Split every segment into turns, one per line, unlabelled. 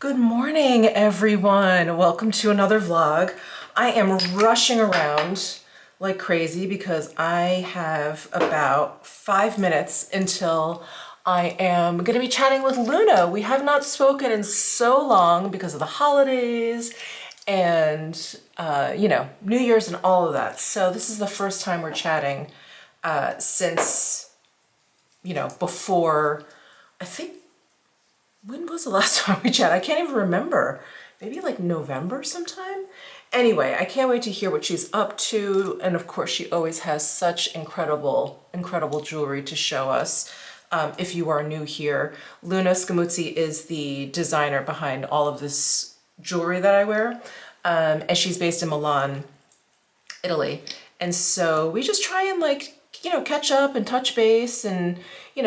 Good morning, everyone. Welcome to another vlog. I am rushing around like crazy because I have about 5 minutes until I am going to be chatting with Luna. We have not spoken in so long because of the holidays and, New Year's and all of that. So this is the first time we're chatting since, before, I think, when was the last time we chatted? I can't even remember. Maybe like November sometime? Anyway, I can't wait to hear what she's up to. And of course, she always has such incredible jewelry to show us. If you are new here, Luna Scamuzzi is the designer behind all of this jewelry that I wear. And she's based in Milan, Italy. And so we just try and catch up and touch base and,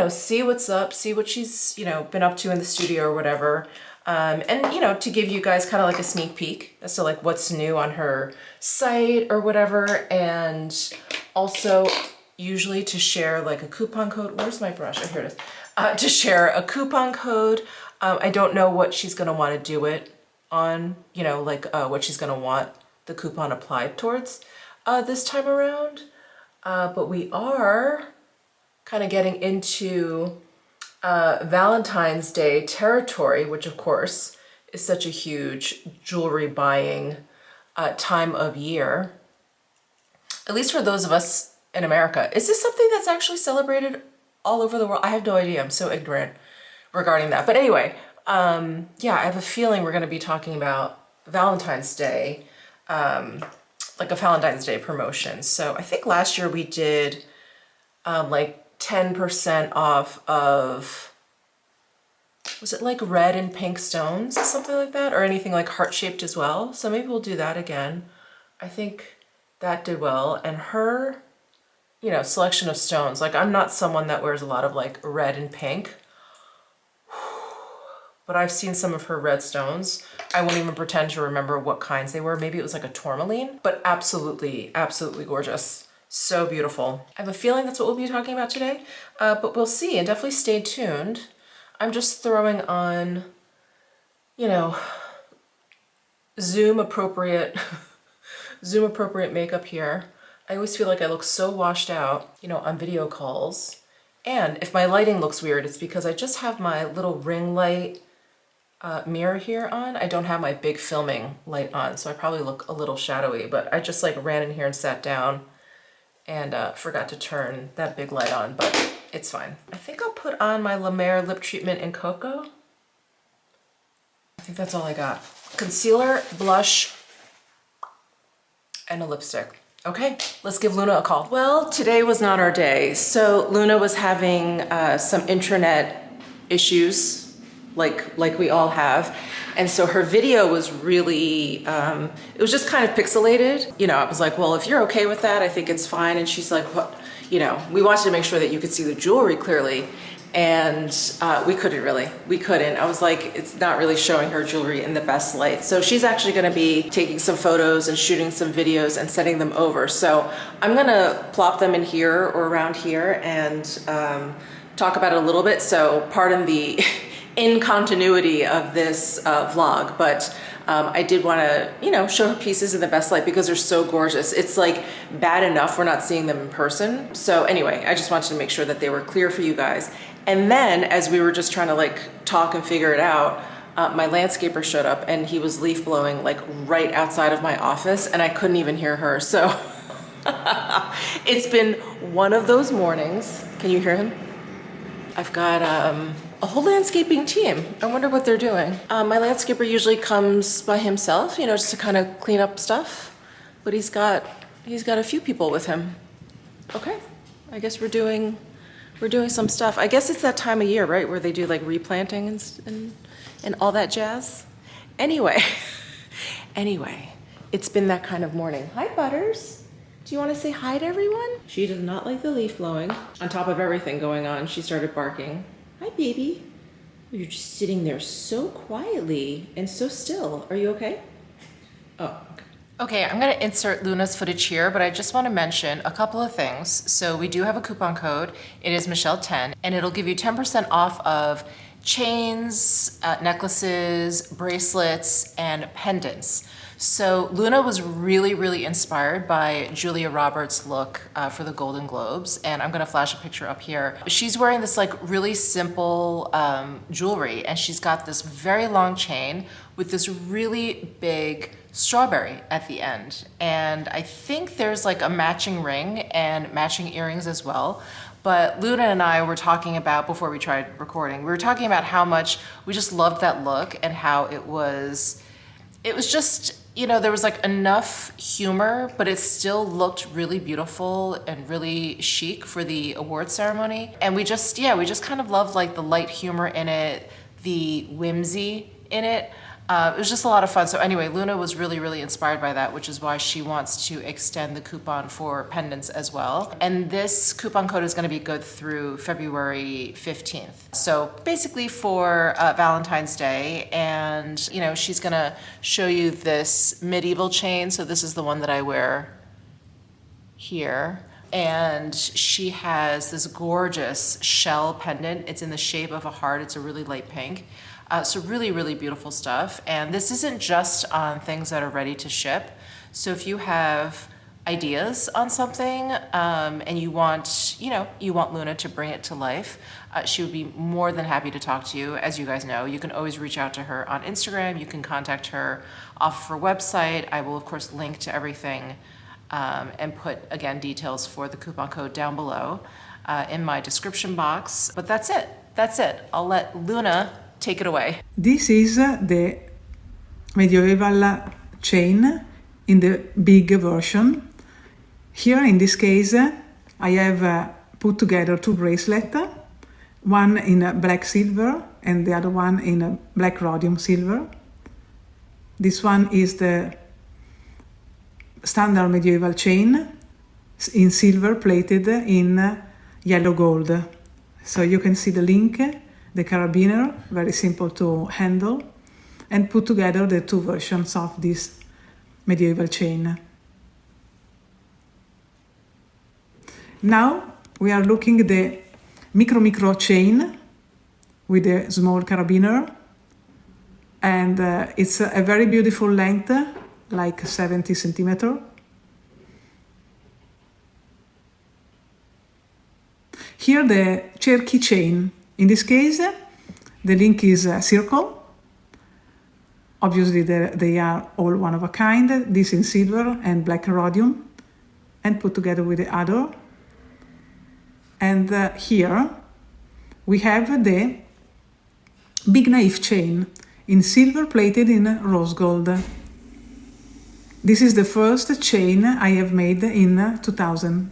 see what's up, see what she's, been up to in the studio or whatever. And, to give you guys kind of like a sneak peek as to like what's new on her site or whatever. And also usually to share like a coupon code. Where's my brush? Oh, here it is. To share a coupon code. I don't know what she's going to want to do it on, what she's going to want the coupon applied towards this time around. But we are kind of getting into Valentine's Day territory, which of course is such a huge jewelry buying time of year, at least for those of us in America. Is this something that's actually celebrated all over the world? I have no idea. I'm so ignorant regarding that. But anyway, I have a feeling we're going to be talking about Valentine's Day, like a Valentine's Day promotion. So I think last year we did 10% off of, was it like red and pink stones, something like that, or anything like heart-shaped as well. So maybe we'll do that again. I think that did well. And her, selection of stones, like I'm not someone that wears a lot of like red and pink, but I've seen some of her red stones. I won't even pretend to remember what kinds they were. Maybe it was like a tourmaline, but absolutely, absolutely gorgeous. So beautiful. I have a feeling that's what we'll be talking about today, but we'll see, and definitely stay tuned. I'm just throwing on, Zoom appropriate makeup here. I always feel like I look so washed out, on video calls. And if my lighting looks weird, it's because I just have my little ring light mirror here on. I don't have my big filming light on, so I probably look a little shadowy, but I just ran in here and sat down and forgot to turn that big light on, but it's fine. I think I'll put on my La Mer lip treatment in Cocoa. I think that's all I got. Concealer, blush, and a lipstick. Okay, let's give Luna a call. Well, today was not our day. So Luna was having some internet issues, like we all have. And so her video was really, it was just kind of pixelated. I was like, well, if you're okay with that, I think it's fine. And she's like, well, we wanted to make sure that you could see the jewelry clearly. And we couldn't. I was like, it's not really showing her jewelry in the best light. So she's actually gonna be taking some photos and shooting some videos and sending them over. So I'm gonna plop them in here or around here and talk about it a little bit. So pardon the in continuity of this vlog, but I did want to, show her pieces in the best light because they're so gorgeous. It's like bad enough we're not seeing them in person. So anyway, I just wanted to make sure that they were clear for you guys. And then as we were just trying to talk and figure it out, my landscaper showed up and he was leaf blowing right outside of my office and I couldn't even hear her. So it's been one of those mornings. Can you hear him? I've got a whole landscaping team. I wonder what they're doing. My landscaper usually comes by himself, just to kind of clean up stuff, but he's got a few people with him. Okay, I guess we're doing some stuff. I guess it's that time of year, right, where they do replanting and all that jazz. Anyway, it's been that kind of morning. Hi, Butters. Do you want to say hi to everyone? She does not like the leaf blowing. On top of everything going on, she started barking. Hi, baby. You're just sitting there so quietly and so still. Are you okay? Oh, okay. Okay, I'm gonna insert Luna's footage here, but I just wanna mention a couple of things. So we do have a coupon code. It is Michele10, and it'll give you 10% off of chains, necklaces, bracelets, and pendants. So Luna was really inspired by Julia Roberts' look for the Golden Globes, and I'm gonna flash a picture up here. She's wearing this like really simple jewelry, and she's got this very long chain with this really big strawberry at the end. And I think there's like a matching ring and matching earrings as well. But Luna and I were talking about, before we tried recording, we were talking about how much we just loved that look and how it was just, you know, there was like enough humor, but it still looked really beautiful and really chic for the award ceremony. And we just kind of loved like the light humor in it, the whimsy in it. It was just a lot of fun. So anyway, Luna was really inspired by that, which is why she wants to extend the coupon for pendants as well. And this coupon code is going to be good through February 15th. So basically for Valentine's Day. And, you know, she's going to show you this medieval chain. So this is the one that I wear here. And she has this gorgeous shell pendant. It's in the shape of a heart. It's a really light pink. So really beautiful stuff. And this isn't just on things that are ready to ship. So if you have ideas on something and you want Luna to bring it to life, she would be more than happy to talk to you. As you guys know, you can always reach out to her on Instagram. You can contact her off of her website. I will, of course, link to everything and put, again, details for the coupon code down below in my description box. But that's it. I'll let Luna take it away.
This is the medieval chain in the big version. Here in this case I have put together two bracelets, one in black silver and the other one in black rhodium silver. This one is the standard medieval chain in silver plated in yellow gold. So you can see the link, the carabiner, very simple to handle, and put together the two versions of this medieval chain. Now we are looking at the micro chain with a small carabiner, and it's a very beautiful length, like 70 centimeters. Here the Cherokee chain. In this case, the link is a circle. Obviously, they are all one of a kind. This in silver and black rhodium, and put together with the other. And here we have the big knife chain in silver plated in rose gold. This is the first chain I have made in 2000.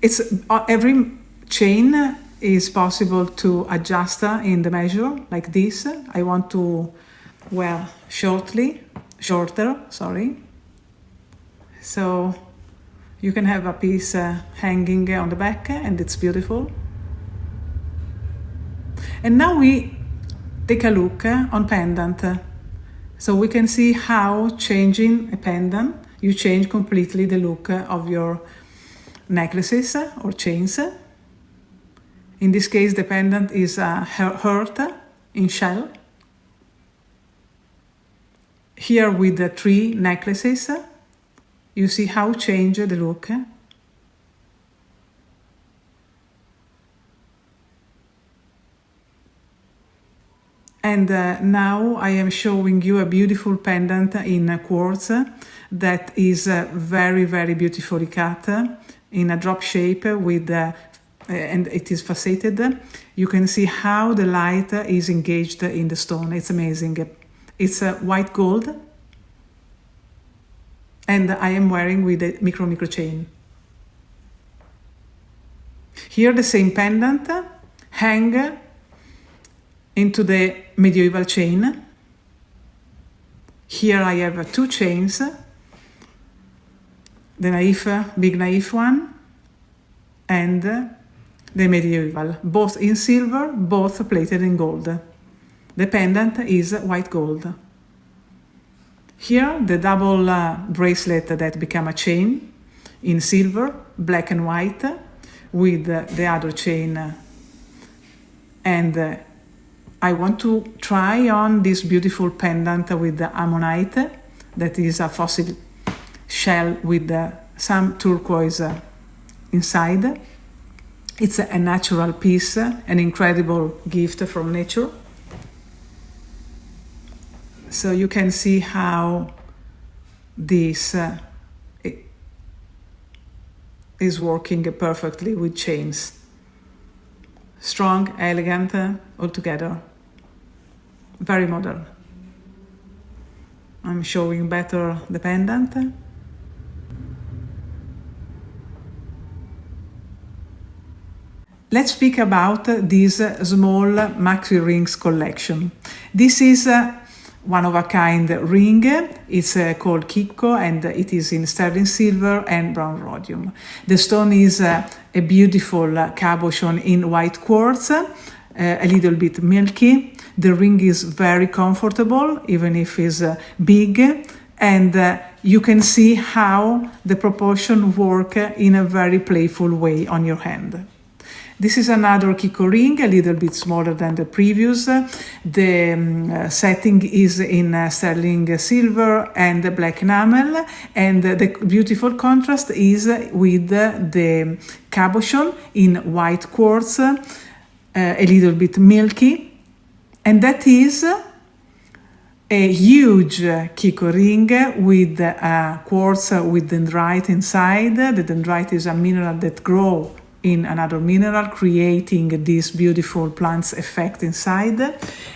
It's every chain is possible to adjust in the measure like this. I want to wear shorter, so you can have a piece hanging on the back, and it's beautiful. And now we take a look on pendant. So we can see how changing a pendant, you change completely the look of your necklaces or chains. In this case, the pendant is a heart in shell. Here with the 3 necklaces, you see how change the look. And now I am showing you a beautiful pendant in quartz that is very beautifully cut in a drop shape with and it is faceted. You can see how the light is engaged in the stone. It's amazing. It's white gold, and I am wearing with a micro chain. Here the same pendant hang into the medieval chain. Here I have 2 chains, the big knife one, and the medieval, both in silver, both plated in gold. The pendant is white gold. Here the double bracelet that become a chain in silver, black and white, with the other chain And I want to try on this beautiful pendant with the ammonite, that is a fossil shell with some turquoise inside. It's a natural piece, an incredible gift from nature. So you can see how this is working perfectly with chains. Strong, elegant, all together. Very modern. I'm showing better the pendant. Let's speak about this small maxi rings collection. This is one-of-a-kind ring. It's called Kikko, and it is in sterling silver and brown rhodium. The stone is a beautiful cabochon in white quartz, a little bit milky. The ring is very comfortable, even if it's big, and you can see how the proportions work in a very playful way on your hand. This is another Kikko ring, a little bit smaller than the previous. The setting is in sterling silver and black enamel, and the beautiful contrast is with the cabochon in white quartz, a little bit milky, and that is a huge Kikko ring with a quartz with dendrite inside. The dendrite is a mineral that grows in another mineral, creating this beautiful plants effect inside.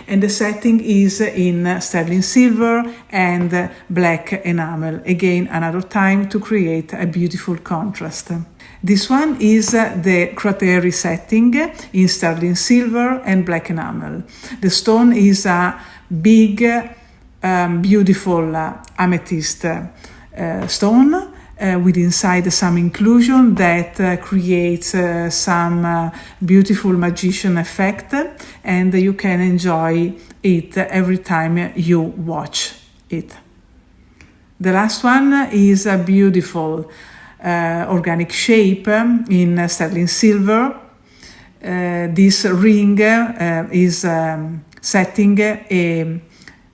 And the setting is in sterling silver and black enamel. Again, another time to create a beautiful contrast. This one is the cratery setting in sterling silver and black enamel. The stone is a big, beautiful amethyst stone, with inside some inclusion that creates some beautiful magician effect, and you can enjoy it every time you watch it. The last one is a beautiful organic shape in sterling silver. This ring is setting a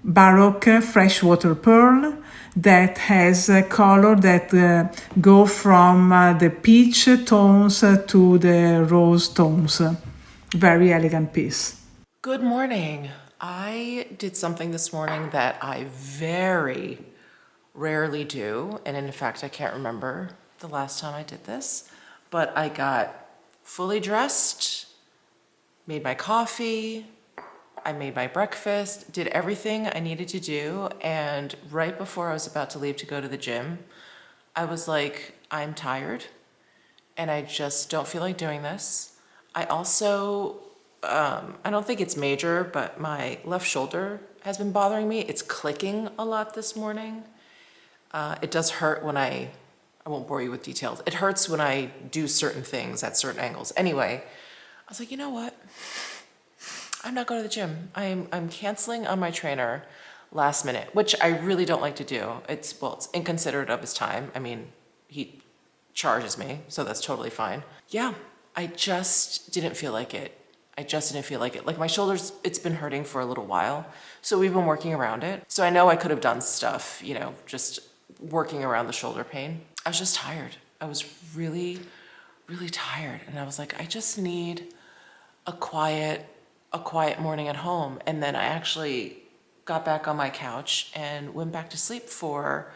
baroque freshwater pearl that has a color that go from the peach tones to the rose tones. Very elegant piece.
Good morning. I did something this morning that I very rarely do, and in fact, I can't remember the last time I did this, but I got fully dressed, made my coffee, I made my breakfast, did everything I needed to do, and right before I was about to leave to go to the gym, I was like, I'm tired, and I just don't feel like doing this. I also, I don't think it's major, but my left shoulder has been bothering me. It's clicking a lot this morning. It does hurt when I won't bore you with details. It hurts when I do certain things at certain angles. Anyway, I was like, you know what? I'm not going to the gym. I'm canceling on my trainer last minute, which I really don't like to do. It's inconsiderate of his time. I mean, he charges me, so that's totally fine. Yeah, I just didn't feel like it. Like my shoulders, it's been hurting for a little while, so we've been working around it. So I know I could have done stuff, just working around the shoulder pain. I was just tired. I was really, really tired, and I was like, I just need a quiet morning at home. And then I actually got back on my couch and went back to sleep for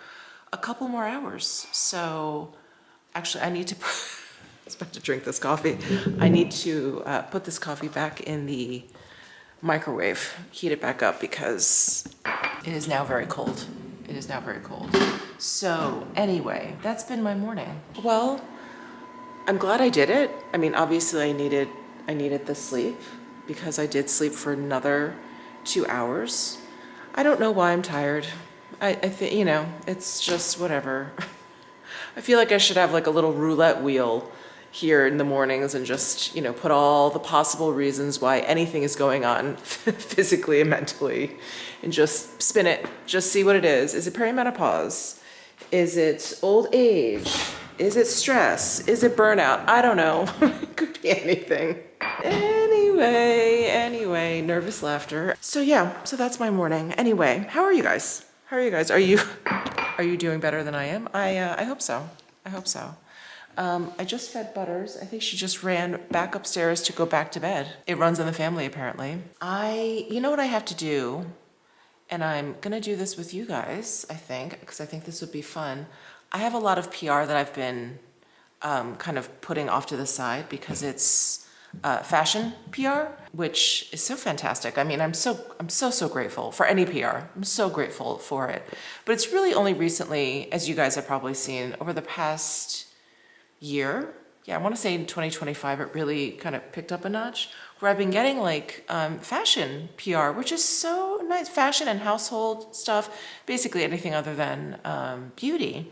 a couple more hours. So actually I need to, I was about to drink this coffee. I need to put this coffee back in the microwave, heat it back up because it is now very cold. So anyway, that's been my morning. Well, I'm glad I did it. I mean, obviously I needed the sleep, because I did sleep for another 2 hours. I don't know why I'm tired. I think, it's just whatever. I feel like I should have like a little roulette wheel here in the mornings and just, put all the possible reasons why anything is going on physically and mentally, and just spin it, just see what it is. Is it perimenopause? Is it old age? Is it stress? Is it burnout? I don't know. It could be anything. Anyway. Anyway, nervous laughter. So yeah, so that's my morning. Anyway, how are you guys? How are you guys? Are you doing better than I am? I hope so. I hope so. I just fed Butters. I think she just ran back upstairs to go back to bed. It runs in the family, apparently. You know what I have to do? And I'm gonna do this with you guys, I think, because I think this would be fun. I have a lot of PR that I've been kind of putting off to the side because it's fashion PR, which is so fantastic. I mean, I'm so grateful for any PR. I'm so grateful for it. But it's really only recently, as you guys have probably seen, over the past year, yeah, I want to say in 2025, it really kind of picked up a notch, where I've been getting like fashion PR, which is so nice. Fashion and household stuff, basically anything other than beauty.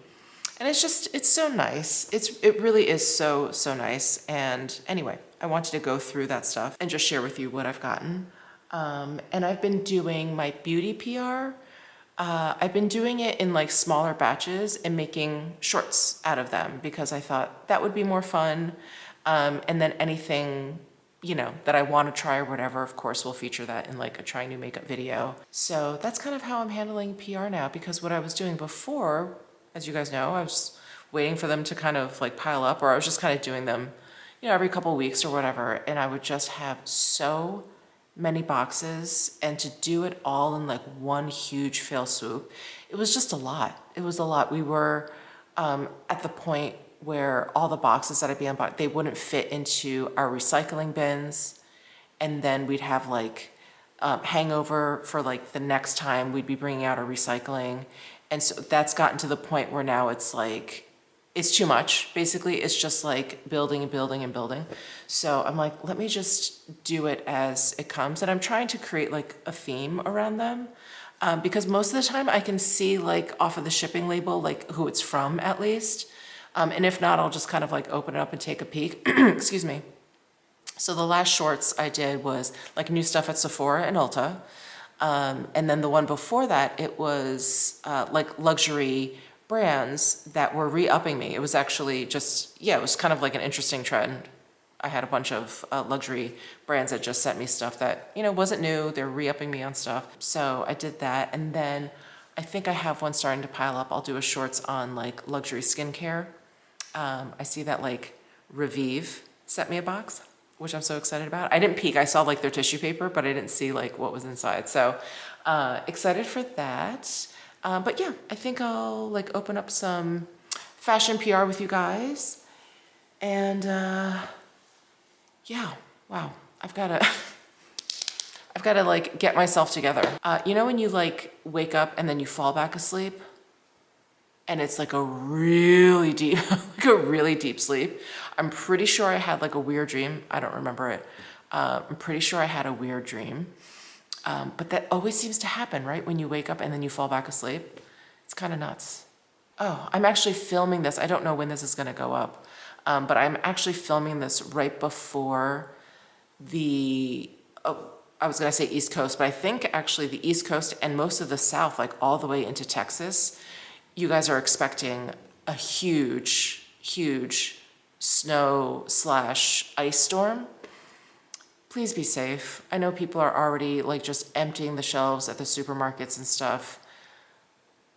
And it's so nice. It really is so nice. And anyway, I wanted to go through that stuff and just share with you what I've gotten. And I've been doing my beauty PR. I've been doing it in like smaller batches and making shorts out of them because I thought that would be more fun. And then anything, you know, that I want to try or whatever, of course, we'll feature that in like a trying new makeup video. So that's kind of how I'm handling PR now, because what I was doing before, as you guys know, I was waiting for them to kind of like pile up, or I was just kind of doing them, you know, every couple of weeks or whatever. And I would just have so many boxes, and to do it all in like one huge fail swoop, it was just a lot. It was a lot. We were at the point where all the boxes that I'd be unboxed, they wouldn't fit into our recycling bins. And then we'd have like hangover for like the next time we'd be bringing out our recycling. And so that's gotten to the point where now it's like, it's too much. Basically, it's just like building and building and building. So I'm like, let me just do it as it comes. And I'm trying to create like a theme around them. Because most of the time I can see like off of the shipping label, like who it's from at least. And if not, I'll just kind of like open it up and take a peek. Excuse me. So the last shorts I did was like new stuff at Sephora and Ulta. And then the one before that, it was like luxury brands that were re-upping me. It was actually just, yeah, it was kind of like an interesting trend. I had a bunch of luxury brands that just sent me stuff that, you know, wasn't new. They're re-upping me on stuff. So I did that. And then I think I have one starting to pile up. I'll do a shorts on like luxury skincare. I see that like Revive sent me a box, which I'm so excited about. I didn't peek. I saw like their tissue paper, but I didn't see like what was inside. So excited for that. But yeah, I think I'll like open up some fashion PR with you guys. And yeah, wow, I've got to like get myself together. You know when you like wake up and then you fall back asleep? And it's like a really deep, like a really deep sleep. I'm pretty sure I had like a weird dream. I don't remember it. I'm pretty sure I had a weird dream. But that always seems to happen, right? When you wake up and then you fall back asleep. It's kind of nuts. Oh, I'm actually filming this. I don't know when this is going to go up. But I'm actually filming this right before I was going to say East Coast, but I think actually the East Coast and most of the South, like all the way into Texas, you guys are expecting a huge snow/ice storm. Please be safe. I know people are already like just emptying the shelves at the supermarkets and stuff.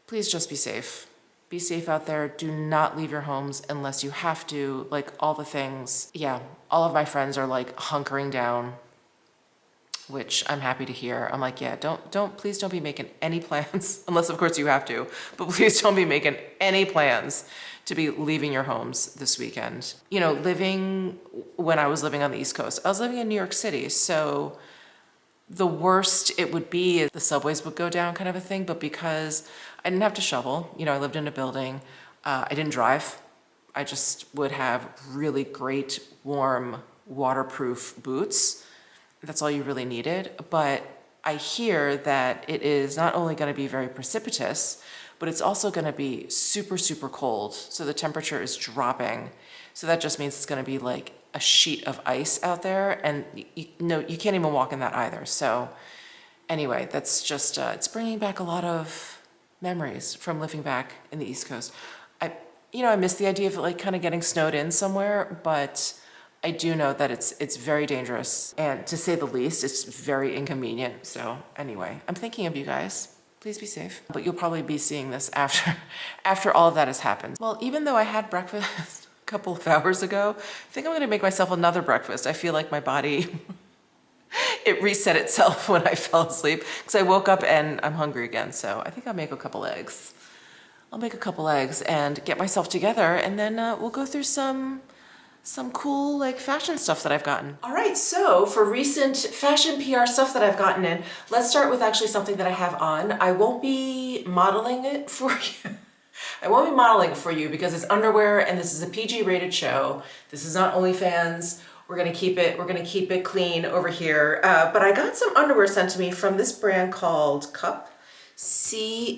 Please just be safe. Be safe out there. Do not leave your homes unless you have to, like all the things. Yeah, all of my friends are like hunkering down, which I'm happy to hear. I'm like, yeah, please don't be making any plans, unless of course you have to, but please don't be making any plans to be leaving your homes this weekend. You know, when I was living on the East Coast, I was living in New York City, so the worst it would be is the subways would go down kind of a thing, but because I didn't have to shovel, you know, I lived in a building, I didn't drive. I just would have really great, warm, waterproof boots. That's all you really needed. But I hear that it is not only going to be very precipitous, but it's also going to be super cold. So the temperature is dropping. So that just means it's going to be like a sheet of ice out there. And you can't even walk in that either. So anyway, that's just, it's bringing back a lot of memories from living back in the East Coast. I miss the idea of like kind of getting snowed in somewhere, but I do know that it's very dangerous, and to say the least, it's very inconvenient. So anyway, I'm thinking of you guys. Please be safe. But you'll probably be seeing this after all of that has happened. Well, even though I had breakfast a couple of hours ago, I think I'm gonna make myself another breakfast. I feel like my body, it reset itself when I fell asleep because I woke up and I'm hungry again. So I think I'll make a couple eggs. I'll make a couple eggs and get myself together, and then we'll go through some cool like fashion stuff that I've gotten. All right, so for recent fashion PR stuff that I've gotten in, let's start with actually something that I have on. I won't be modeling it for you. I won't be modeling it for you because it's underwear and this is a PG rated show. This is not OnlyFans. We're gonna keep it clean over here. But I got some underwear sent to me from this brand called Cup, C-U-U-P,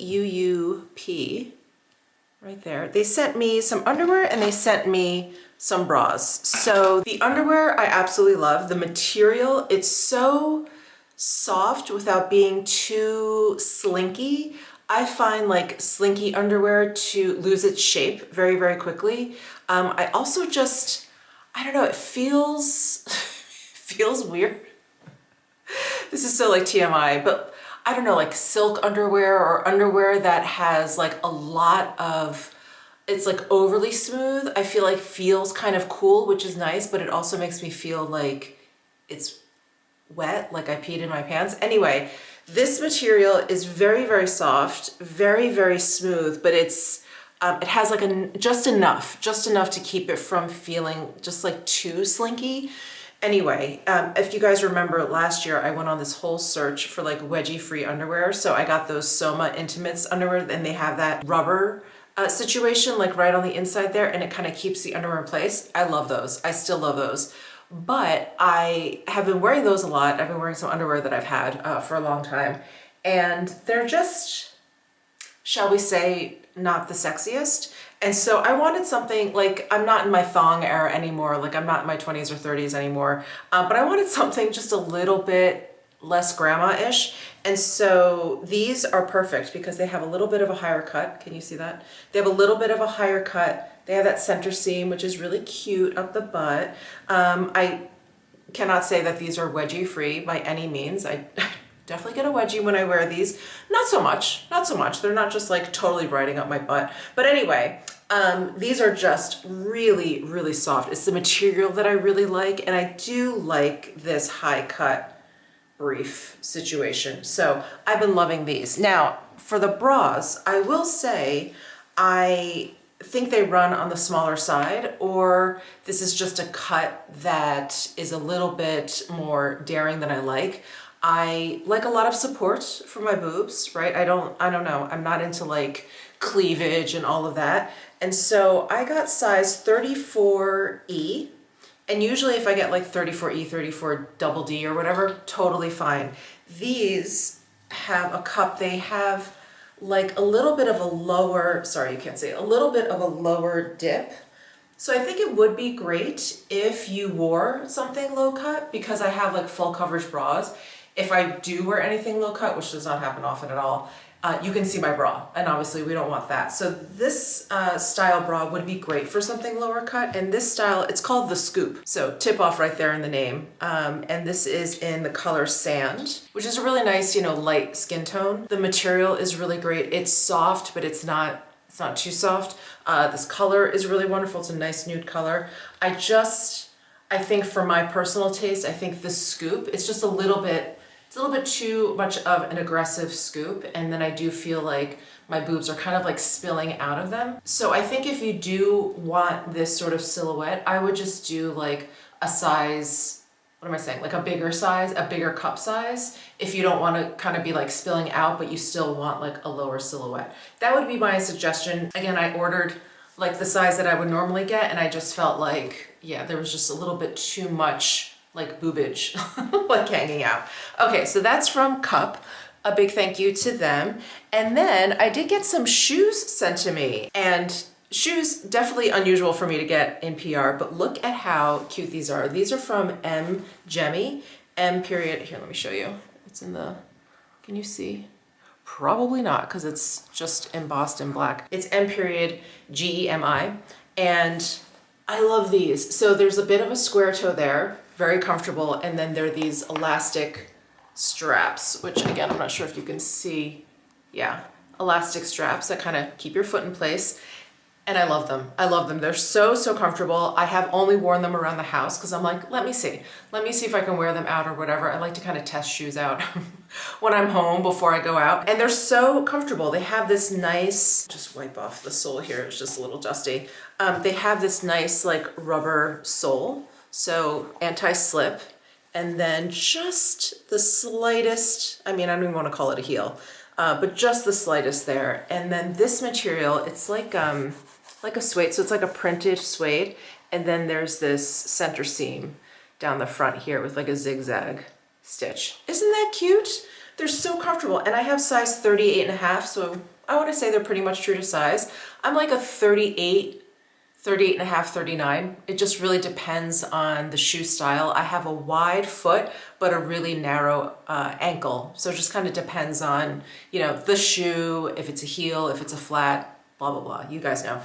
right there. They sent me some underwear and they sent me some bras. So the underwear I absolutely love. The material, it's so soft without being too slinky. I find like slinky underwear to lose its shape very, very quickly. I also just, I don't know, it feels, feels weird. This is so like TMI, but I don't know, like silk underwear or underwear that has like a lot of, it's like overly smooth, I feel like feels kind of cool, which is nice, but it also makes me feel like it's wet, like I peed in my pants. Anyway, this material is very, very soft, very, very smooth, but it's, it has like just enough to keep it from feeling just like too slinky. Anyway, if you guys remember last year, I went on this whole search for like wedgie-free underwear. So I got those Soma Intimates underwear and they have that rubber situation like right on the inside there, and it kind of keeps the underwear in place. I love those. I still love those. But I have been wearing those a lot. I've been wearing some underwear that I've had for a long time. And they're just, shall we say, not the sexiest. And so I wanted something like, I'm not in my thong era anymore. Like I'm not in my 20s or 30s anymore. But I wanted something just a little bit less grandma-ish. And so these are perfect because they have a little bit of a higher cut. Can you see that? They have a little bit of a higher cut. They have that center seam, which is really cute up the butt. I cannot say that these are wedgie free by any means. I definitely get a wedgie when I wear these. Not so much. They're not just like totally riding up my butt. But anyway, these are just really, really soft. It's the material that I really like. And I do like this high cut brief situation. So I've been loving these. Now, for the bras, I will say I think they run on the smaller side, or this is just a cut that is a little bit more daring than I like. I like a lot of support for my boobs, right? I don't know. I'm not into like cleavage and all of that. And so I got size 34E. And usually if I get like 34E, 34 double D or whatever, totally fine. These have a cup, they have like a little bit of a lower, sorry, you can't see it, a little bit of a lower dip. So I think it would be great if you wore something low cut because I have like full coverage bras. If I do wear anything low cut, which does not happen often at all, you can see my bra, and obviously we don't want that. So this style bra would be great for something lower cut, and this style, it's called the Scoop. So tip off right there in the name. And this is in the color Sand, which is a really nice, you know, light skin tone. The material is really great. It's soft, but it's not too soft. This color is really wonderful. It's a nice nude color. I think for my personal taste, I think the Scoop, it's just a little bit too much of an aggressive scoop, and then I do feel like my boobs are kind of like spilling out of them. So I think if you do want this sort of silhouette, I would just do like a size, what am I saying? Like a bigger size, a bigger cup size, if you don't want to kind of be like spilling out, but you still want like a lower silhouette. That would be my suggestion. Again, I ordered like the size that I would normally get, and I just felt like, yeah, there was just a little bit too much like boobage like hanging out. Okay, so that's from Cup. A big thank you to them. And then I did get some shoes sent to me, and shoes definitely unusual for me to get in PR, but look at how cute these are. These are from M Jemmy, M period, here, let me show you. It's in the, can you see? Probably not, because it's just embossed in black. It's M period Gemi, and I love these. So there's a bit of a square toe there, very comfortable, and then there are these elastic straps, which again, I'm not sure if you can see. Yeah, elastic straps that kind of keep your foot in place. And I love them. I love them. They're so, so comfortable. I have only worn them around the house because I'm like, let me see. Let me see if I can wear them out or whatever. I like to kind of test shoes out when I'm home before I go out. And they're so comfortable. They have this nice, just wipe off the sole here. It's just a little dusty. They have this nice like rubber sole. So anti-slip. And then just the slightest, I mean, I don't even want to call it a heel, but just the slightest there. And then this material, it's like a suede, so it's like a printed suede, and then there's this center seam down the front here with like a zigzag stitch. Isn't that cute? They're so comfortable, and I have size 38 and a half, so I want to say they're pretty much true to size. I'm like a 38 and a half, 39. It just really depends on the shoe style. I have a wide foot, but a really narrow ankle. So it just kind of depends on, you know, the shoe, if it's a heel, if it's a flat, blah, blah, blah. You guys know.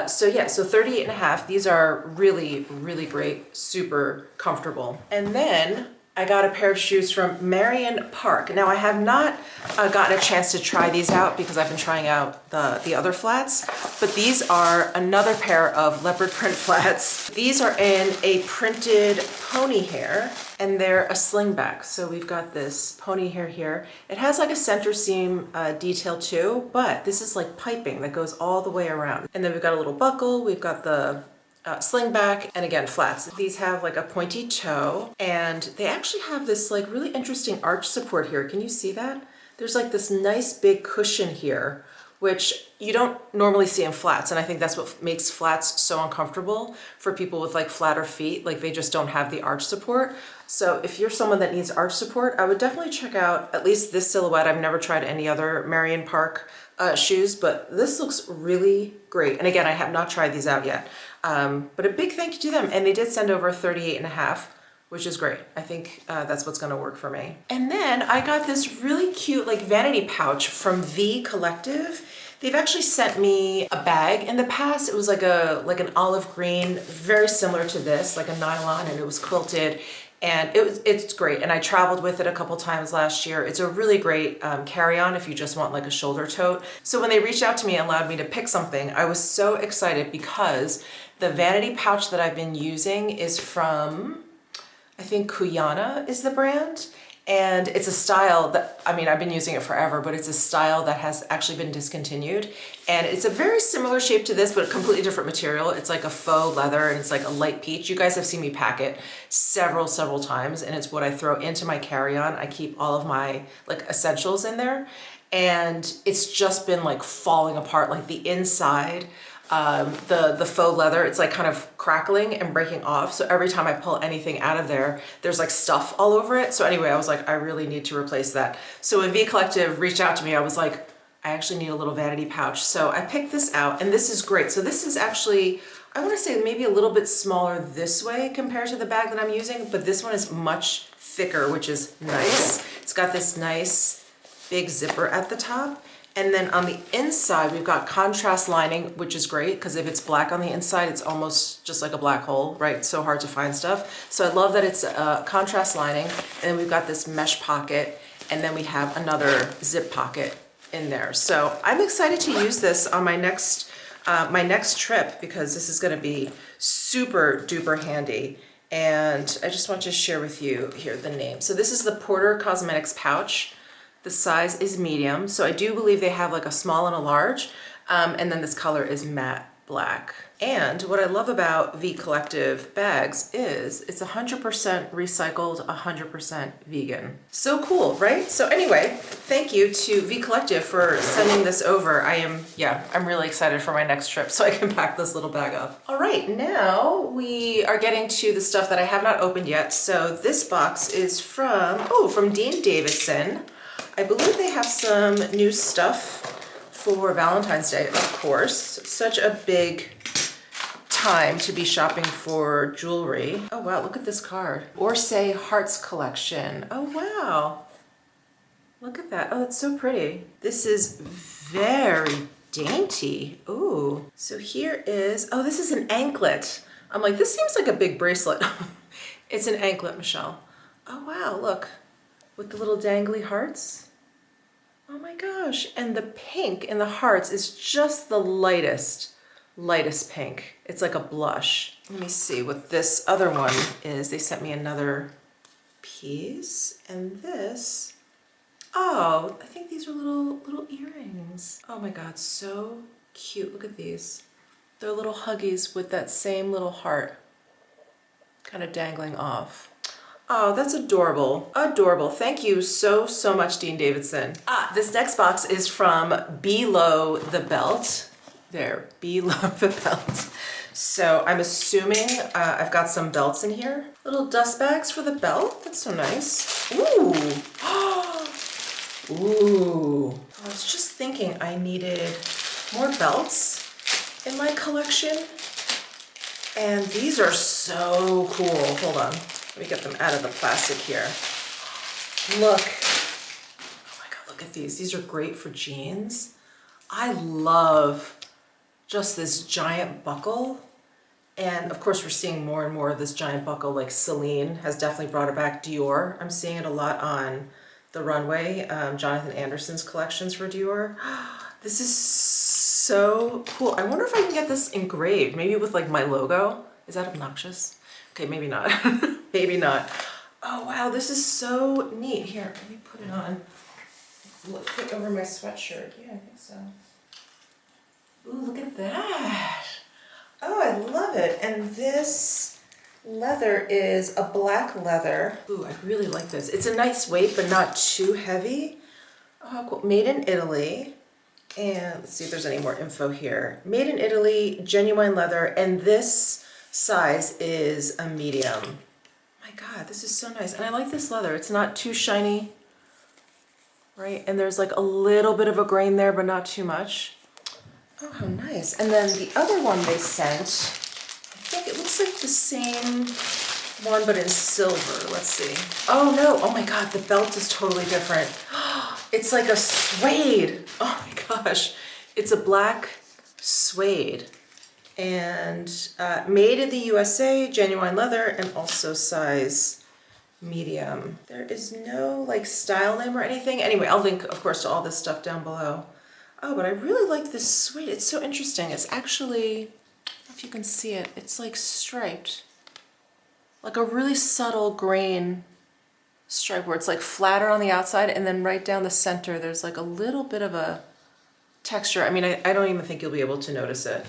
So yeah, so 38 and a half. These are really, really great, super comfortable. And then I got a pair of shoes from Marion Park. Now I have not gotten a chance to try these out because I've been trying out the other flats, but these are another pair of leopard print flats. These are in a printed pony hair and they're a slingback. So we've got this pony hair here. It has like a center seam detail too, but this is like piping that goes all the way around. And then we've got a little buckle, we've got the slingback, and again, flats. These have like a pointy toe, and they actually have this like really interesting arch support here. Can you see that? There's like this nice big cushion here, which you don't normally see in flats, and I think that's what makes flats so uncomfortable for people with like flatter feet. Like they just don't have the arch support. So if you're someone that needs arch support, I would definitely check out at least this silhouette. I've never tried any other Marion Park shoes, but this looks really great. And again, I have not tried these out yet. But a big thank you to them. And they did send over 38 and a half, which is great. I think that's what's gonna work for me. And then I got this really cute like vanity pouch from V Collective. They've actually sent me a bag in the past. It was like an olive green, very similar to this, like a nylon, and it was quilted. And it's great. And I traveled with it a couple times last year. It's a really great carry-on if you just want like a shoulder tote. So when they reached out to me and allowed me to pick something, I was so excited because the vanity pouch that I've been using is from, I think Kuyana is the brand. And it's a style that, I mean, I've been using it forever, but it's a style that has actually been discontinued. And it's a very similar shape to this, but a completely different material. It's like a faux leather and it's like a light peach. You guys have seen me pack it several times, and it's what I throw into my carry-on. I keep all of my like essentials in there, and it's just been like falling apart, like the inside. The faux leather, it's like kind of crackling and breaking off. So every time I pull anything out of there, there's like stuff all over it. So anyway, I was like, I really need to replace that. So when V Collective reached out to me, I was like, I actually need a little vanity pouch. So I picked this out, and this is great. So this is actually, I want to say maybe a little bit smaller this way compared to the bag that I'm using, but this one is much thicker, which is nice. It's got this nice big zipper at the top. And then on the inside, we've got contrast lining, which is great because if it's black on the inside, it's almost just like a black hole, right? It's so hard to find stuff. So I love that it's a contrast lining. And then we've got this mesh pocket, and then we have another zip pocket in there. So I'm excited to use this on my next trip because this is gonna be super duper handy. And I just want to share with you here the name. So this is the Porter Cosmetics pouch. The size is medium, so I do believe they have like a small and a large, and then this color is matte black. And what I love about V Collective bags is it's 100% recycled, 100% vegan. So cool, right? So anyway, thank you to V Collective for sending this over. I'm really excited for my next trip so I can pack this little bag up. All right, now we are getting to the stuff that I have not opened yet. So this box is from Dean Davidson. I believe they have some new stuff for Valentine's Day, of course. Such a big time to be shopping for jewelry. Oh wow, look at this card. Orsay Hearts Collection. Oh wow. Look at that. Oh, that's so pretty. This is very dainty. Ooh. So here is, oh, this is an anklet. I'm like, this seems like a big bracelet. It's an anklet, Michelle. Oh wow, look, with the little dangly hearts. Oh my gosh, and the pink in the hearts is just the lightest pink. It's like a blush. Let me see what this other one is. They sent me another piece, and this, oh, I think these are little earrings. Oh my God, so cute. Look at these. They're little huggies with that same little heart kind of dangling off. Oh, that's adorable. Adorable. Thank you so much, Dean Davidson. This next box is from Below the Belt. There, Below the Belt. So I'm assuming I've got some belts in here. Little dust bags for the belt. That's so nice. Ooh. Ooh. I was just thinking I needed more belts in my collection. And these are so cool. Hold on. Let me get them out of the plastic here. Look. Oh my God, look at these. These are great for jeans. I love just this giant buckle. And of course, we're seeing more and more of this giant buckle, like Celine has definitely brought it back. Dior, I'm seeing it a lot on the runway. Jonathan Anderson's collections for Dior. This is so cool. I wonder if I can get this engraved, maybe with like my logo. Is that obnoxious? Okay, maybe not. Maybe not. Oh wow, this is so neat. Here, let me put it on. Will it fit over my sweatshirt? Yeah, I think so. Ooh, look at that. Oh, I love it. And this leather is a black leather. Ooh, I really like this. It's a nice weight, but not too heavy. Oh, cool. Made in Italy. And let's see if there's any more info here. Made in Italy, genuine leather, and this size is a medium. My God, this is so nice. And I like this leather. It's not too shiny, right? And there's like a little bit of a grain there, but not too much. Oh, how nice. And then the other one they sent, I think it looks like the same one, but in silver. Let's see. Oh no, oh my God, the belt is totally different. It's like a suede. Oh my gosh. It's a black suede. And made in the USA, genuine leather, and also size medium. There is no like style name or anything. Anyway, I'll link, of course, to all this stuff down below. Oh, but I really like this suede. It's so interesting. It's actually, I don't know if you can see it, it's like striped. Like a really subtle grain stripe where it's like flatter on the outside and then right down the center there's like a little bit of a texture. I mean, I don't even think you'll be able to notice it,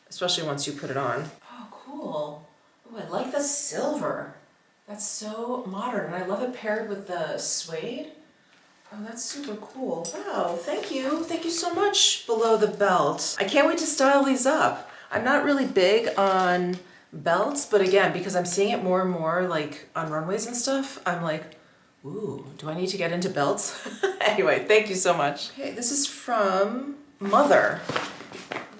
especially once you put it on. Oh, cool. Oh, I like the silver. That's so modern, and I love it paired with the suede. Oh, that's super cool. Wow, thank you. Thank you so much, Below the Belt. I can't wait to style these up. I'm not really big on belts, but again, because I'm seeing it more and more like on runways and stuff, I'm like, ooh, do I need to get into belts? Anyway, thank you so much. Okay, this is from Mother.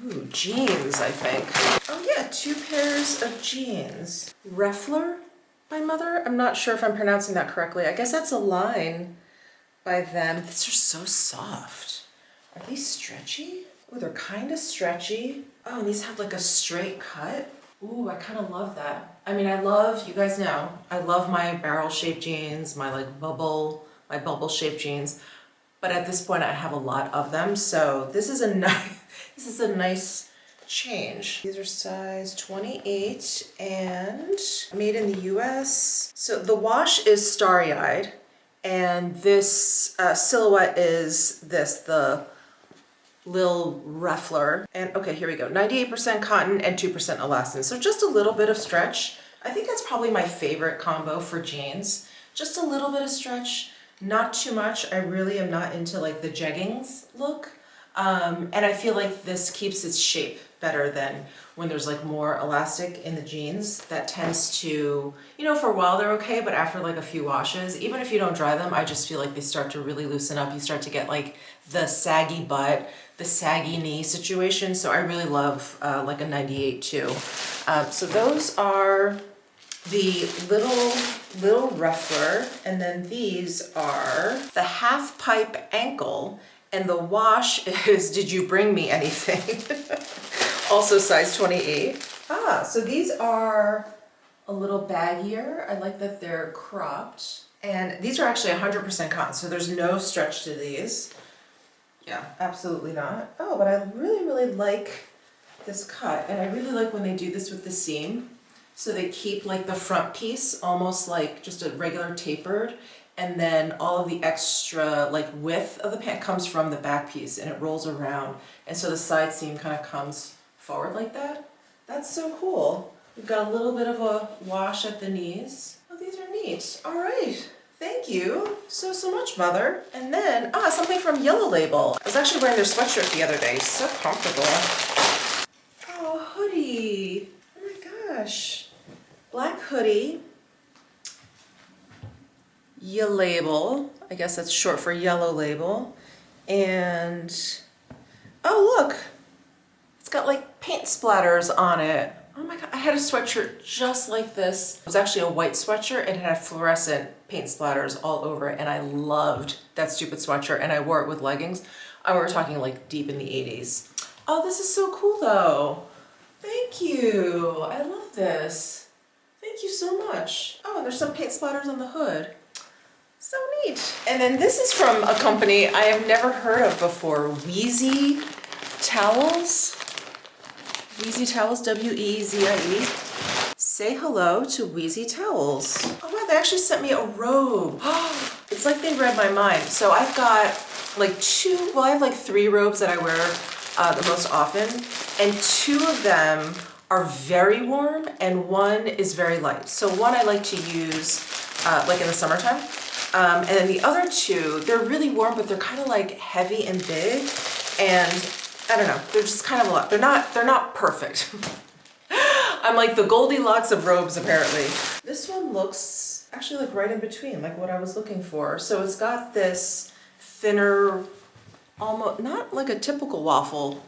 Ooh, jeans, I think. Oh yeah, 2 pairs of jeans. Reffler by Mother? I'm not sure if I'm pronouncing that correctly. I guess that's a line by them. These are so soft. Are these stretchy? Oh, they're kind of stretchy. Oh, and these have like a straight cut. Ooh, I kind of love that. I mean, I love, you guys know, I love my barrel-shaped jeans, my like bubble-shaped jeans. But at this point, I have a lot of them, so this is a nice change. These are size 28 and made in the US. So the wash is starry-eyed, and this silhouette is the Lil Reffler. And okay, here we go. 98% cotton and 2% elastin. So just a little bit of stretch. I think that's probably my favorite combo for jeans. Just a little bit of stretch, not too much. I really am not into like the jeggings look. And I feel like this keeps its shape better than when there's like more elastic in the jeans. That tends to, you know, for a while they're okay, but after like a few washes, even if you don't dry them, I just feel like they start to really loosen up. You start to get like the saggy butt, the saggy knee situation. So I really love like a 98 too. So those are the little Reffler, and then these are the half pipe ankle, and the wash is Did You Bring Me Anything? Also size 28. So these are a little baggier. I like that they're cropped. And these are actually 100% cotton, so there's no stretch to these. Yeah, absolutely not. Oh, but I really, really like this cut. And I really like when they do this with the seam. So they keep like the front piece almost like just a regular tapered. And then all of the extra like width of the pant comes from the back piece and it rolls around. And so the side seam kind of comes forward like that. That's so cool. We've got a little bit of a wash at the knees. Oh, these are neat. All right. Thank you so much, Mother. And then, something from Yellow Label. I was actually wearing their sweatshirt the other day. So comfortable. Oh, hoodie. Oh my gosh. Black hoodie. Yellow Label. I guess that's short for Yellow Label. And, oh look. It's got like paint splatters on it. Oh my God, I had a sweatshirt just like this. It was actually a white sweatshirt and it had fluorescent paint splatters all over it, and I loved that stupid sweatshirt, and I wore it with leggings. We were talking like deep in the 80s. Oh, this is so cool though. Thank you. I love this. Thank you so much. Oh, and there's some paint splatters on the hood. So neat. And then this is from a company I have never heard of before, Wheezy Towels. Wheezy Towels, W-E-Z-I-E. Say hello to Wheezy Towels. Oh wow, they actually sent me a robe. It's like they read my mind. So I've got like I have like 3 robes that I wear the most often. And 2 of them are very warm and 1 is very light. So 1 I like to use like in the summertime. And then the other 2, they're really warm, but they're kind of like heavy and big. And I don't know, they're just kind of a lot. They're not perfect. I'm like the Goldilocks of robes, apparently. This one looks actually like right in between, like what I was looking for. So it's got this thinner, almost, not like a typical waffle,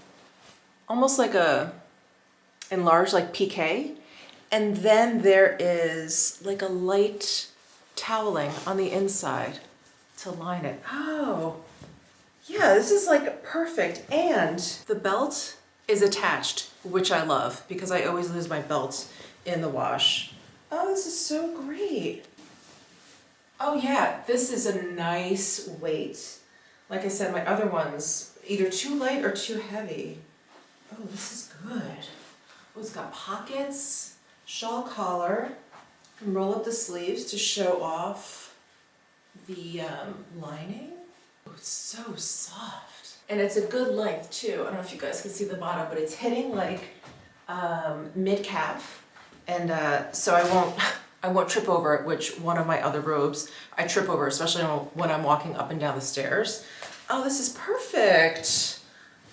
almost like a enlarged like PK. And then there is like a light toweling on the inside to line it. Oh. Yeah, this is like perfect. And the belt is attached, which I love because I always lose my belt in the wash. Oh, this is so great. Oh yeah, this is a nice weight. Like I said, my other one's either too light or too heavy. Oh, this is good. Oh, it's got pockets, shawl collar. You can roll up the sleeves to show off the lining. Oh, it's so soft. And it's a good length too. I don't know if you guys can see the bottom, but it's hitting like mid-calf. And so I won't trip over it, which one of my other robes I trip over, especially when I'm walking up and down the stairs. Oh, this is perfect.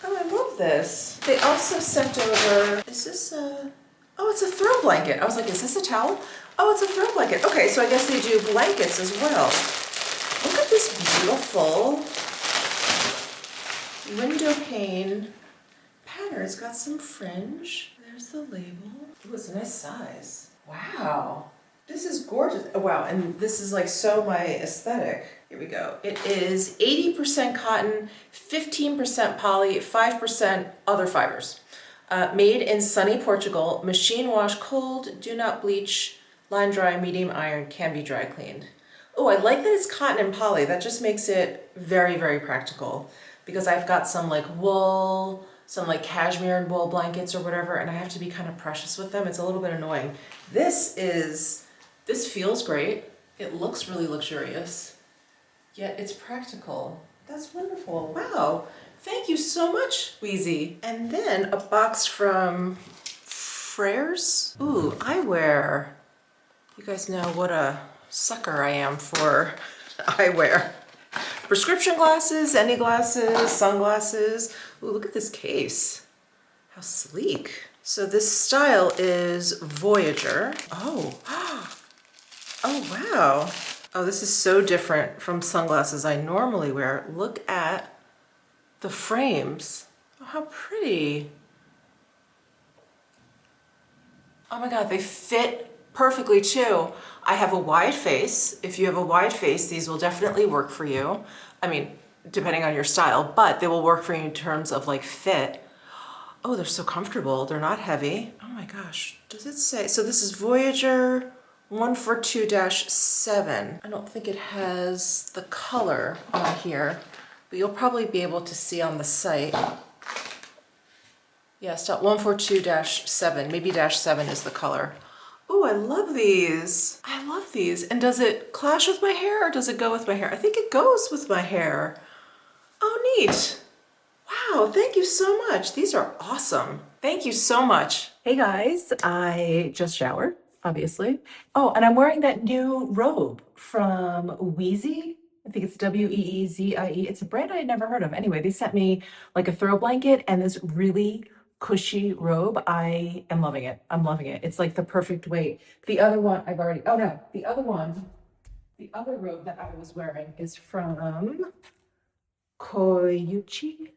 Oh, I love this. They also sent over, is this oh, it's a throw blanket. I was like, is this a towel? Oh, it's a throw blanket. Okay, so I guess they do blankets as well. Look at this beautiful window pane pattern. It's got some fringe. There's the label. Ooh, it's a nice size. Wow. This is gorgeous. Oh, wow, and this is like so my aesthetic. Here we go. It is 80% cotton, 15% poly, 5% other fibers. Made in sunny Portugal, machine wash cold, do not bleach, line dry, medium iron, can be dry cleaned. Oh, I like that it's cotton and poly. That just makes it very, very practical because I've got some like wool, some like cashmere and wool blankets or whatever, and I have to be kind of precious with them. It's a little bit annoying. This feels great. It looks really luxurious, yet it's practical. That's wonderful. Wow. Thank you so much, Wheezy. And then a box from Freres. Ooh, eyewear. You guys know what a sucker I am for eyewear. Prescription glasses, any glasses, sunglasses. Ooh, look at this case. How sleek. So this style is Voyager. Oh, oh wow. Oh, this is so different from sunglasses I normally wear. Look at the frames. Oh, how pretty. Oh my God, they fit perfectly too. I have a wide face. If you have a wide face, these will definitely work for you. I mean, depending on your style, but they will work for you in terms of like fit. Oh, they're so comfortable. They're not heavy. Oh my gosh. Does it say? So this is Voyager 142-7. I don't think it has the color on here, but you'll probably be able to see on the site. Yeah, stop 142-7. Maybe -7 is the color. Oh, I love these. I love these. And does it clash with my hair or does it go with my hair? I think it goes with my hair. Oh, neat. Wow, thank you so much. These are awesome. Thank you so much. Hey guys, I just showered, obviously. Oh, and I'm wearing that new robe from Wheezy. I think it's Weezie. It's a brand I had never heard of. Anyway, they sent me like a throw blanket and this really cushy robe. I am loving it. I'm loving it. It's like the perfect weight. The other one I've already, oh no, the other robe that I was wearing is from Koyuchi.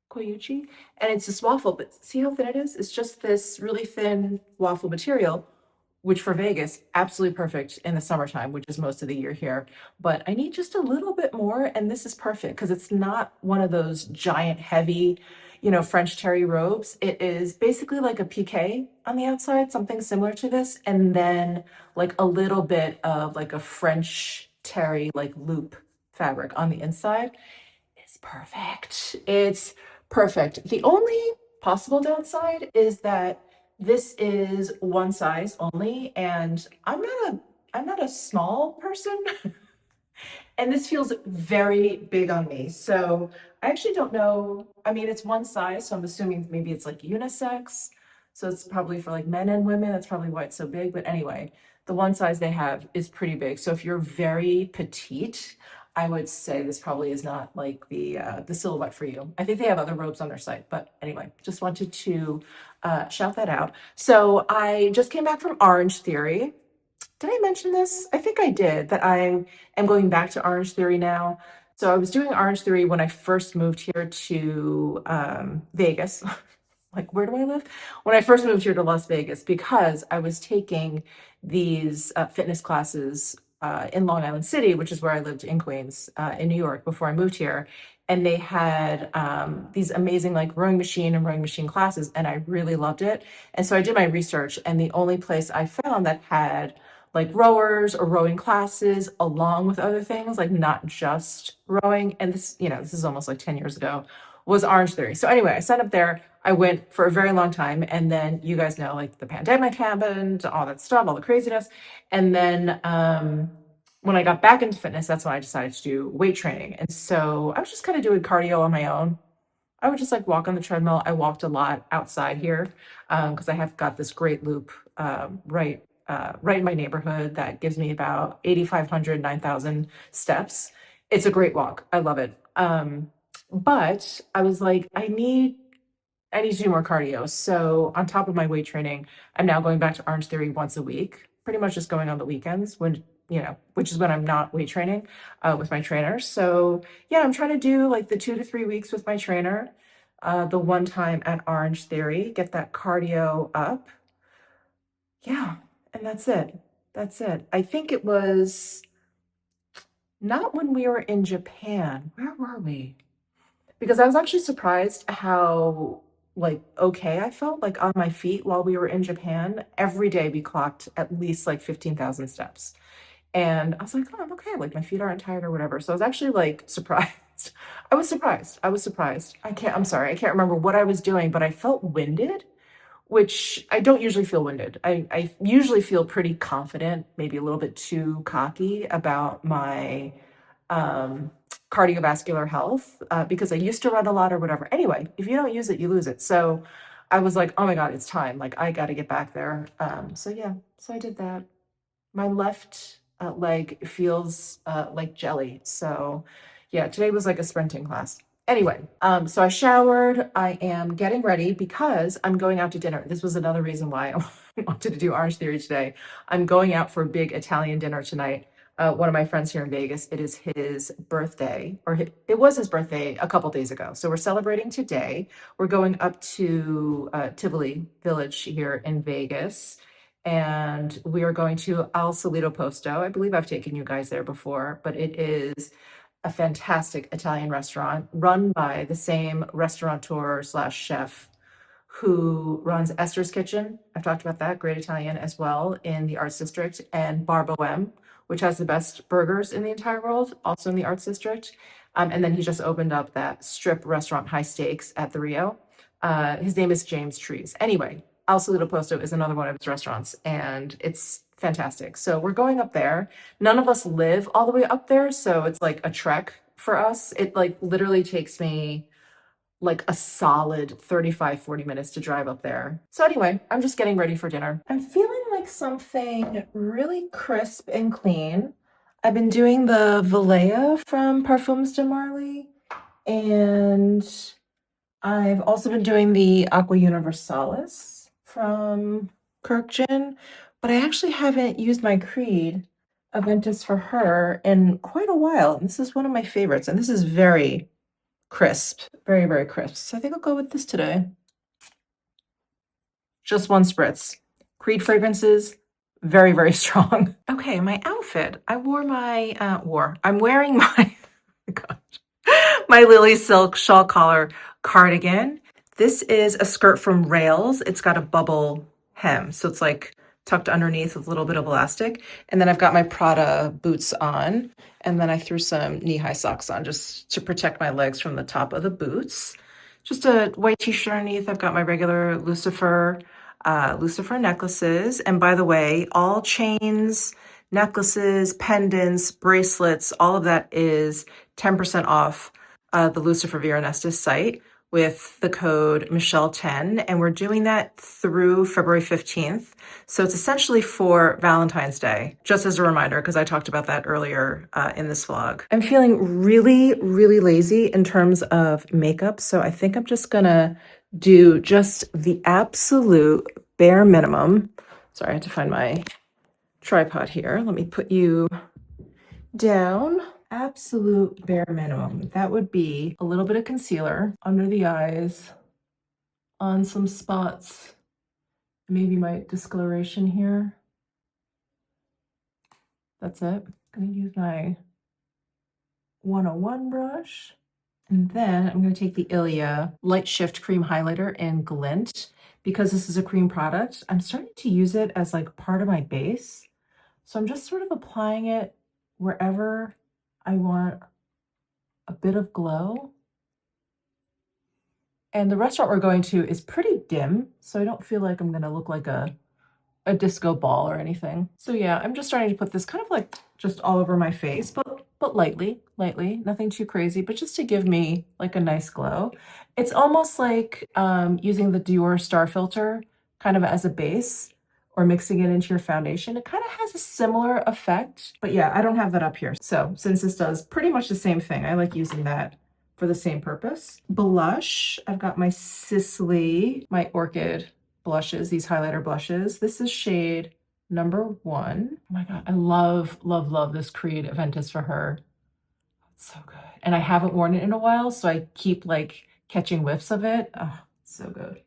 Koyuchi, and it's this waffle, but see how thin it is? It's just this really thin waffle material, which for Vegas, absolutely perfect in the summertime, which is most of the year here. But I need just a little bit more, and this is perfect because it's not one of those giant, heavy, French terry robes. It is basically like a piqué on the outside, something similar to this, and then like a little bit of like a French terry, like loop fabric on the inside. It's perfect. It's perfect. The only possible downside is that this is one size only, and I'm not a small person, and this feels very big on me. So I actually don't know. I mean, it's one size, so I'm assuming maybe it's like unisex. So it's probably for like men and women. That's probably why it's so big. But anyway, the one size they have is pretty big. So if you're very petite, I would say this probably is not like the silhouette for you. I think they have other robes on their site, but anyway, just wanted to shout that out. So I just came back from Orange Theory. Did I mention this? I think I did, that I am going back to Orange Theory now. So I was doing Orange Theory when I first moved here to Vegas. Like, where do I live? When I first moved here to Las Vegas, because I was taking these fitness classes in Long Island City, which is where I lived in Queens, in New York before I moved here. And they had these amazing like rowing machine and rowing machine classes, and I really loved it. And so I did my research, and the only place I found that had like rowers or rowing classes along with other things, like not just rowing, and this is almost like 10 years ago, was Orange Theory. So anyway, I signed up there. I went for a very long time, and then you guys know, like the pandemic happened, all that stuff, all the craziness. And then when I got back into fitness, that's when I decided to do weight training. And so I was just kind of doing cardio on my own. I would just like walk on the treadmill. I walked a lot outside here because I have got this great loop right in my neighborhood that gives me about 8,500, 9,000 steps. It's a great walk. I love it. But I was like, I need to do more cardio. So on top of my weight training, I'm now going back to Orange Theory once a week, pretty much just going on the weekends which is when I'm not weight training with my trainer. So yeah, I'm trying to do like the 2 to 3 weeks with my trainer, the one time at Orange Theory, get that cardio up. Yeah, and that's it. That's it. I think it was not when we were in Japan. Where were we? Because I was actually surprised how like okay I felt like on my feet while we were in Japan. Every day we clocked at least like 15,000 steps. And I was like, oh, I'm okay. Like my feet aren't tired or whatever. So I was actually like surprised. I was surprised. I was surprised. I'm sorry. I can't remember what I was doing, but I felt winded, which I don't usually feel winded. I usually feel pretty confident, maybe a little bit too cocky about my um, cardiovascular health because I used to run a lot or whatever. Anyway, if you don't use it, you lose it. So I was like, oh my God, it's time. Like I got to get back there. So yeah, so I did that. My left leg feels like jelly. So yeah, today was like a sprinting class. Anyway, so I showered. I am getting ready because I'm going out to dinner. This was another reason why I wanted to do Orange Theory today. I'm going out for a big Italian dinner tonight. One of my friends here in Vegas, it is his birthday, or it was his birthday a couple days ago. So we're celebrating today. We're going up to Tivoli Village here in Vegas, and we are going to Al Solito Posto. I believe I've taken you guys there before, but it is a fantastic Italian restaurant run by the same restaurateur slash chef who runs Esther's Kitchen. I've talked about that, great Italian as well in the Arts District, and Bar Bohème, which has the best burgers in the entire world, also in the Arts District. And then he just opened up that strip restaurant, High Stakes, at the Rio. His name is James Trees. Anyway, Al Solito Posto is another one of his restaurants, and it's fantastic. So we're going up there. None of us live all the way up there, so it's like a trek for us. It like literally takes me like a solid 35-40 minutes to drive up there. So anyway, I'm just getting ready for dinner. I'm feeling like something really crisp and clean. I've been doing the Vallejo from Parfums de Marly, and I've also been doing the Aqua Universalis from Kirkgin, but I actually haven't used my Creed Aventus for her in quite a while. And this is one of my favorites, and this is very crisp, very, very crisp. So I think I'll go with this today. Just one spritz. Creed fragrances, very, very strong. Okay, my outfit. I'm wearing my, gosh, my Lily Silk shawl collar cardigan. This is a skirt from Rails. It's got a bubble hem, so it's like tucked underneath with a little bit of elastic. And then I've got my Prada boots on, and then I threw some knee-high socks on just to protect my legs from the top of the boots. Just a white t-shirt underneath. I've got my regular Lucifer necklaces. And by the way, all chains, necklaces, pendants, bracelets, all of that is 10% off the Lucifer Veronestis site with the code Michele10. And we're doing that through February 15th. So it's essentially for Valentine's Day, just as a reminder, because I talked about that earlier in this vlog. I'm feeling really, really lazy in terms of makeup. So I think I'm just gonna do just the absolute bare minimum. Sorry, I had to find my tripod here. Let me put you down. Absolute bare minimum. That would be a little bit of concealer under the eyes, on some spots, maybe my discoloration here. That's it. I'm gonna use my 101 brush. And then I'm gonna take the Ilia Light Shift Cream Highlighter in Glint. Because this is a cream product, I'm starting to use it as like part of my base. So I'm just sort of applying it wherever I want a bit of glow. And the restaurant we're going to is pretty dim, so I don't feel like I'm gonna look like a disco ball or anything. So yeah, I'm just starting to put this kind of like just all over my face, but lightly, nothing too crazy, but just to give me like a nice glow. It's almost like using the Dior Star Filter kind of as a base or mixing it into your foundation. It kind of has a similar effect, but yeah, I don't have that up here. So since this does pretty much the same thing, I like using that for the same purpose. Blush, I've got my Sicily, my Orchid blushes, these highlighter blushes. This is shade number 1. Oh my God, I love, love, love this Creed Aventus for her. It's so good. And I haven't worn it in a while, so I keep like catching whiffs of it. Oh, so good.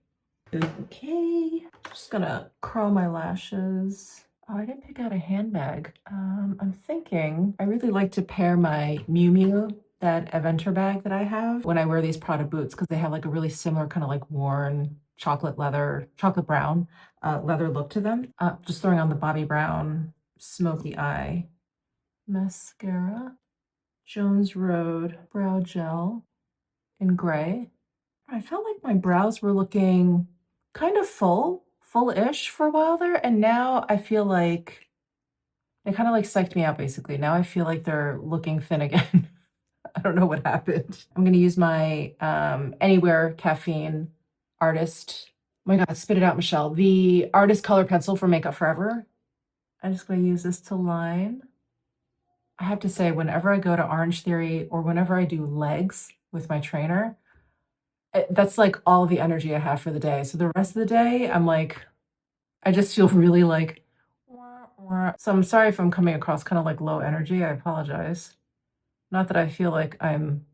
Okay, just gonna curl my lashes. Oh, I didn't pick out a handbag. I'm thinking I really like to pair my Miu Miu, that Aventer bag that I have, when I wear these Prada boots, because they have like a really similar kind of like worn chocolate brown leather look to them. Just throwing on the Bobbi Brown Smoky Eye mascara, Jones Road brow gel in gray. I felt like my brows were looking kind of full-ish for a while there, and now I feel like they kind of like psyched me out basically. Now I feel like they're looking thin again. I don't know what happened. I'm gonna use my Anywhere Caffeine Artist. Oh my God, spit it out, Michelle. The Artist Color Pencil from Makeup Forever. I'm just gonna use this to line. I have to say, whenever I go to Orange Theory or whenever I do legs with my trainer, that's like all the energy I have for the day. So the rest of the day, I'm like, I just feel really like, wah, wah. So I'm sorry if I'm coming across kind of like low energy. I apologize. Not that I feel like I'm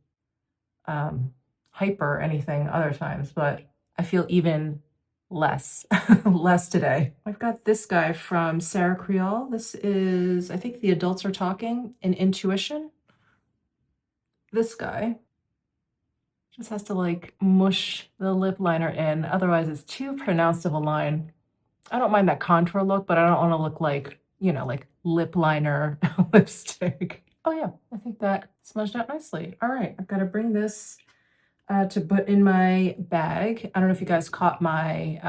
hyper or anything other times, but I feel even less, less today. I've got this guy from Sarah Creole. This is, I think, The Adults Are Talking in Intuition. This guy. Just has to like mush the lip liner in. Otherwise, it's too pronounced of a line. I don't mind that contour look, but I don't want to look like, you know, like lip liner lipstick. Oh yeah, I think that smudged out nicely. All right, I've got to bring this to put in my bag. I don't know if you guys caught my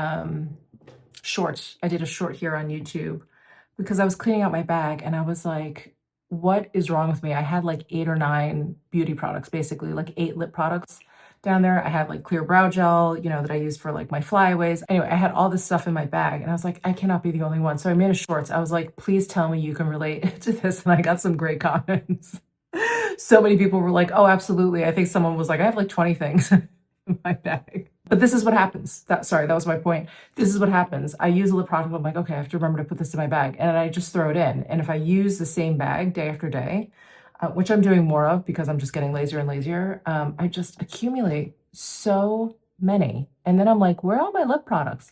short. I did a short here on YouTube because I was cleaning out my bag and I was like, what is wrong with me? I had like 8 or 9 beauty products, basically like 8 lip products down there. I had like clear brow gel, you know, that I use for like my flyaways. Anyway, I had all this stuff in my bag and I was like, I cannot be the only one. So I made a shorts. I was like, please tell me you can relate to this. And I got some great comments. So many people were like, oh, absolutely. I think someone was like, I have like 20 things in my bag. But this is what happens. Sorry, that was my point. This is what happens. I use a lip product. I'm like, okay, I have to remember to put this in my bag. And I just throw it in. And if I use the same bag day after day, which I'm doing more of because I'm just getting lazier and lazier, I just accumulate so many. And then I'm like, where are all my lip products?